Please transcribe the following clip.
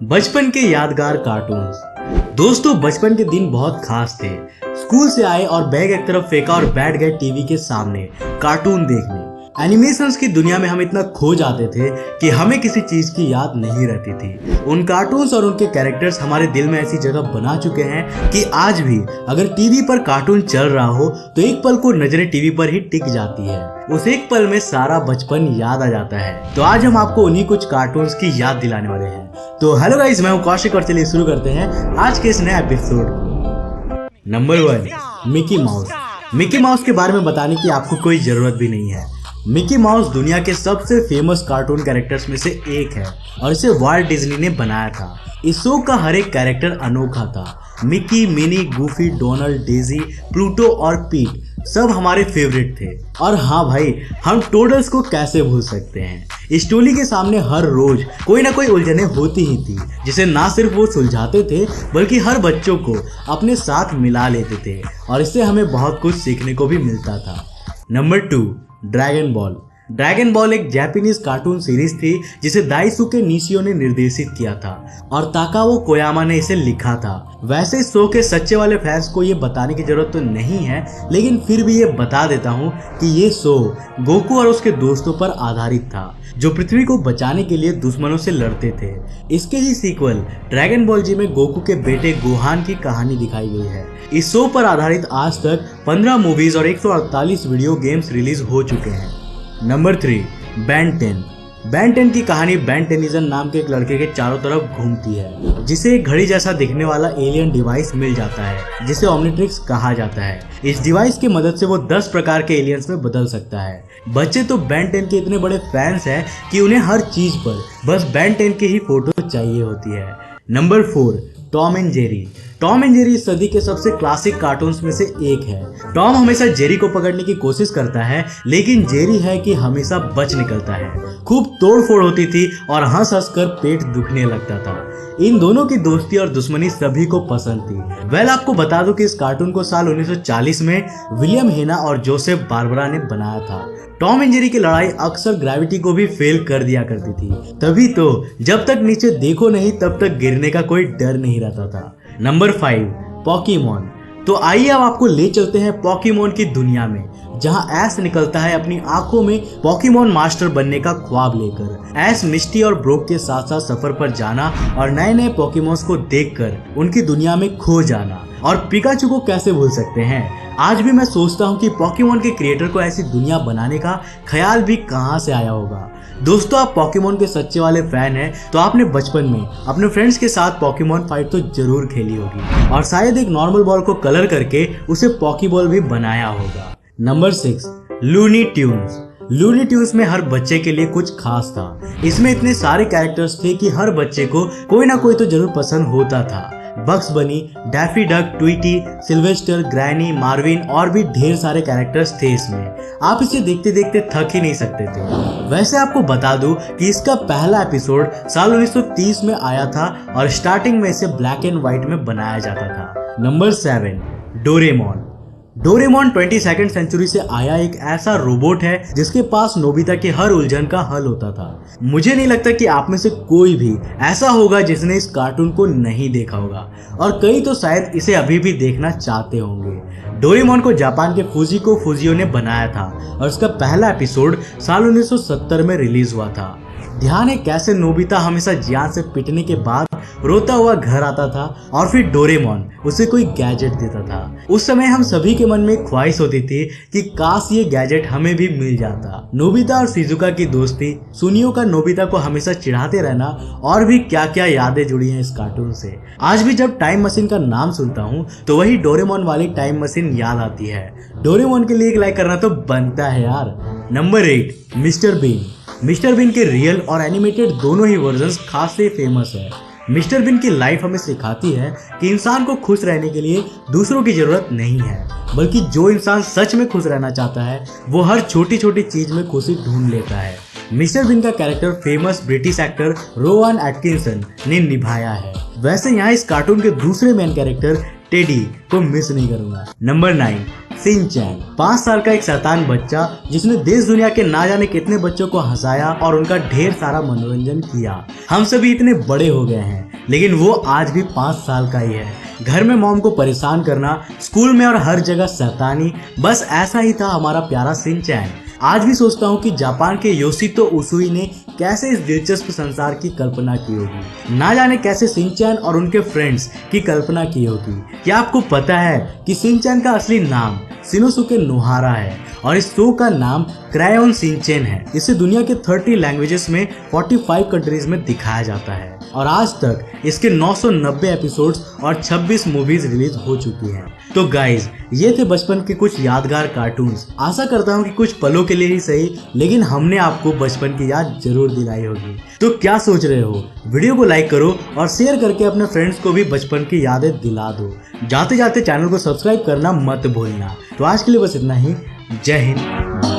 बचपन के यादगार कार्टून्स। दोस्तों, बचपन के दिन बहुत खास थे। स्कूल से आए और बैग एक तरफ फेंका और बैठ गए टीवी के सामने कार्टून देखने। एनिमेशंस की दुनिया में हम इतना खो जाते थे कि हमें किसी चीज की याद नहीं रहती थी। उन कार्टून्स और उनके कैरेक्टर्स हमारे दिल में ऐसी जगह बना चुके हैं कि आज भी अगर टीवी पर कार्टून चल रहा हो तो एक पल को नजरें टीवी पर ही टिक जाती है। उस एक पल में सारा बचपन याद आ जाता है। तो आज हम आपको उन्हीं कुछ कार्टून्स की याद दिलाने वाले हैं। तो हेलो गाइस, मैं हूं कौशिक और चलिए शुरू करते हैं आज के इस नए एपिसोड को। Number 1, Mickey mouse. Mickey mouse के बारे में बताने की आपको कोई जरूरत भी नहीं है। मिकी माउस दुनिया के सबसे फेमस कार्टून कैरेक्टर्स में से एक है और इसे वाल्ट डिज्नी ने बनाया था। इस शो का हर एक कैरेक्टर अनोखा था। Mickey, mini, Goofy, Donald, Daisy, Pluto और पीट सब हमारे फेवरेट थे। और हाँ भाई, हम टोडल्स को कैसे भूल सकते हैं। इस टोली के सामने हर रोज कोई ना कोई उलझने होती ही थी, जिसे ना सिर्फ वो सुलझाते थे बल्कि हर बच्चों को अपने साथ मिला लेते थे और इससे हमें बहुत कुछ सीखने को भी मिलता था। Number 2, dragon ball. Dragon ball एक जापानीज कार्टून सीरीज थी जिसे दाइसुके निशियो ने निर्देशित किया था और ताकाओ कोयामा ने इसे लिखा था। वैसे इस शो के सच्चे वाले फैंस को ये बताने की जरूरत तो नहीं है, लेकिन फिर भी ये बता देता हूँ कि ये शो गोकू और उसके दोस्तों पर आधारित था जो पृथ्वी को बचाने के लिए दुश्मनों से लड़ते थे। इसके ही सीक्वल ड्रैगन बॉल जी में गोकू के बेटे गोहान की कहानी दिखाई गई है। इस शो पर आधारित आज तक 15 मूवीज और 148 वीडियो गेम्स रिलीज हो चुके हैं। Number 3, Ben 10। बेन 10 की कहानी बेन टेनिसन नाम के एक लड़के के चारों तरफ घूमती है, जिसे एक घड़ी जैसा दिखने वाला एलियन डिवाइस मिल जाता है जिसे ओमनिट्रिक्स कहा जाता है। इस डिवाइस की मदद से वो 10 प्रकार के एलियंस में बदल सकता है। बच्चे तो बेन 10 के इतने बड़े फैंस हैं कि उन्हें हर चीज पर बस बेन 10 की ही फोटो चाहिए होती है। Number 4, Tom and Jerry. Tom and Jerry इस सदी के सबसे क्लासिक कार्टून्स में से एक है। टॉम हमेशा जेरी को पकड़ने की कोशिश करता है, लेकिन जेरी है कि हमेशा बच निकलता है। खूब तोड़फोड़ होती थी और हंस हंस कर पेट दुखने लगता था। इन दोनों की दोस्ती और दुश्मनी सभी को पसंद थी। वेल, आपको बता दूं कि इस कार्टून को साल 1940 में विलियम हेना और जोसेफ बार्बरा ने बनाया था। टॉम एंड जेरी की लड़ाई अक्सर ग्रेविटी को भी फेल कर दिया करती थी, तभी तो जब तक नीचे देखो नहीं तब तक गिरने का कोई डर नहीं रहता था। Number 5, Pokemon. तो आइए अब आपको ले चलते हैं पॉकीमोन की दुनिया में, जहां ऐश निकलता है अपनी आंखों में पॉकीमोन मास्टर बनने का ख्वाब लेकर। ऐश मिस्टी और ब्रोक के साथ साथ सफर पर जाना और नए नए पॉकीमोन्स को देखकर उनकी दुनिया में खो जाना। और पिकाचू को कैसे भूल सकते हैं। आज भी मैं सोचता हूँ कि पॉकीमोन के क्रिएटर को ऐसी दुनिया बनाने का ख्याल भी कहाँ से आया होगा। दोस्तों, आप पॉकीमोन के सच्चे वाले फैन हैं तो आपने बचपन में अपने फ्रेंड्स के साथ पॉकीमोन फाइट तो जरूर खेली होगी और शायद एक नॉर्मल बॉल को कलर करके उसे पॉकीबॉल भी बनाया होगा। Number 6, Looney Tunes. Looney Tunes में हर बच्चे के लिए कुछ खास था। इसमें इतने सारे कैरेक्टर्स थे कि हर बच्चे को कोई ना कोई तो जरूर पसंद होता था। बक्स बनी, Daffy duck, Tweety, Sylvester, granny, Marvin और भी ढेर सारे कैरेक्टर्स थे इसमें। आप इसे देखते देखते थक ही नहीं सकते थे। वैसे आपको बता दूं कि इसका पहला एपिसोड साल 1930 में आया था और स्टार्टिंग में इसे ब्लैक एंड व्हाइट में बनाया जाता था। Number 7, Doraemon. डोरेमोन 22वीं सेंचुरी से आया एक ऐसा रोबोट है जिसके पास नोबिता की हर उलझन का हल होता था। मुझे नहीं लगता कि आप में से कोई भी ऐसा होगा जिसने इस कार्टून को नहीं देखा होगा और कई तो शायद इसे अभी भी देखना चाहते होंगे। डोरेमोन को जापान के फुजिको फुजियो ने बनाया था और इसका पहला एपिसोड साल 1970 में रिलीज हुआ था। ध्यान है कैसे नोबिता हमेशा जियान से पिटने के बाद रोता हुआ घर आता था और फिर डोरेमोन उसे कोई गैजेट देता था। उस समय हम सभी के मन में एक ख्वाहिश होती थी कि काश ये गैजेट हमें भी मिल जाता। नोबिता और शिजुका की दोस्ती, सुनियो का नोबिता को हमेशा चिढ़ाते रहना और भी क्या क्या यादें जुड़ी हैं इस कार्टून से। आज भी जब टाइम मशीन का नाम सुनता हूँ तो वही डोरेमोन वाली टाइम मशीन याद आती है। डोरेमोन के लिए एक लाइक करना तो बनता है यार। Number 8, Mr Bean. Mr Bean के रियल और एनिमेटेड दोनों ही वर्जन्स खासे फेमस है। मिस्टर बीन की लाइफ हमें सिखाती है कि इंसान को खुश रहने के लिए दूसरों की जरूरत नहीं है, बल्कि जो इंसान सच में खुश रहना चाहता है वो हर छोटी छोटी चीज में खुशी ढूंढ लेता है। मिस्टर बीन का character famous British actor रोवान Atkinson ने निभाया है। वैसे यहाँ इस कार्टून के दूसरे मेन कैरेक्टर टेडी को मिस नहीं करूंगा। नंबर 9, शिनचैन 5 साल का एक शैतान बच्चा जिसने देश दुनिया के ना जाने कितने बच्चों को हंसाया और उनका ढेर सारा मनोरंजन किया। हम सभी इतने बड़े हो गए हैं लेकिन वो आज भी 5 साल का ही है। घर में मॉम को परेशान करना, स्कूल में और हर जगह शैतानी, बस ऐसा ही था हमारा प्यारा शिनचैन। आज भी सोचता हूँ कि जापान के योशितो उसूई ने कैसे इस दिलचस्प संसार की कल्पना की होगी। ना जाने कैसे शिनचैन और उनके फ्रेंड्स की कल्पना की होगी। क्या आपको पता है कि शिनचैन का असली नाम शिनोसुके नोहारा है और इस शो का नाम क्रायोन शिनचैन है। इसे दुनिया के 30 लैंग्वेजेस में 45 कंट्रीज में दिखाया जाता है और आज तक इसके 990 एपिसोड्स और 26 मूवीज रिलीज हो चुकी हैं। तो गाइज, ये थे बचपन के कुछ यादगार कार्टून्स। आशा करता हूँ कि कुछ पलों के लिए ही सही लेकिन हमने आपको बचपन की याद जरूर दिलाई होगी। तो क्या सोच रहे हो? वीडियो को लाइक करो और शेयर करके अपने फ्रेंड्स को भी बचपन की यादें दिला दो। जाते जाते चैनल को सब्सक्राइब करना मत भूलना। तो आज के लिए बस इतना ही। जय हिंद।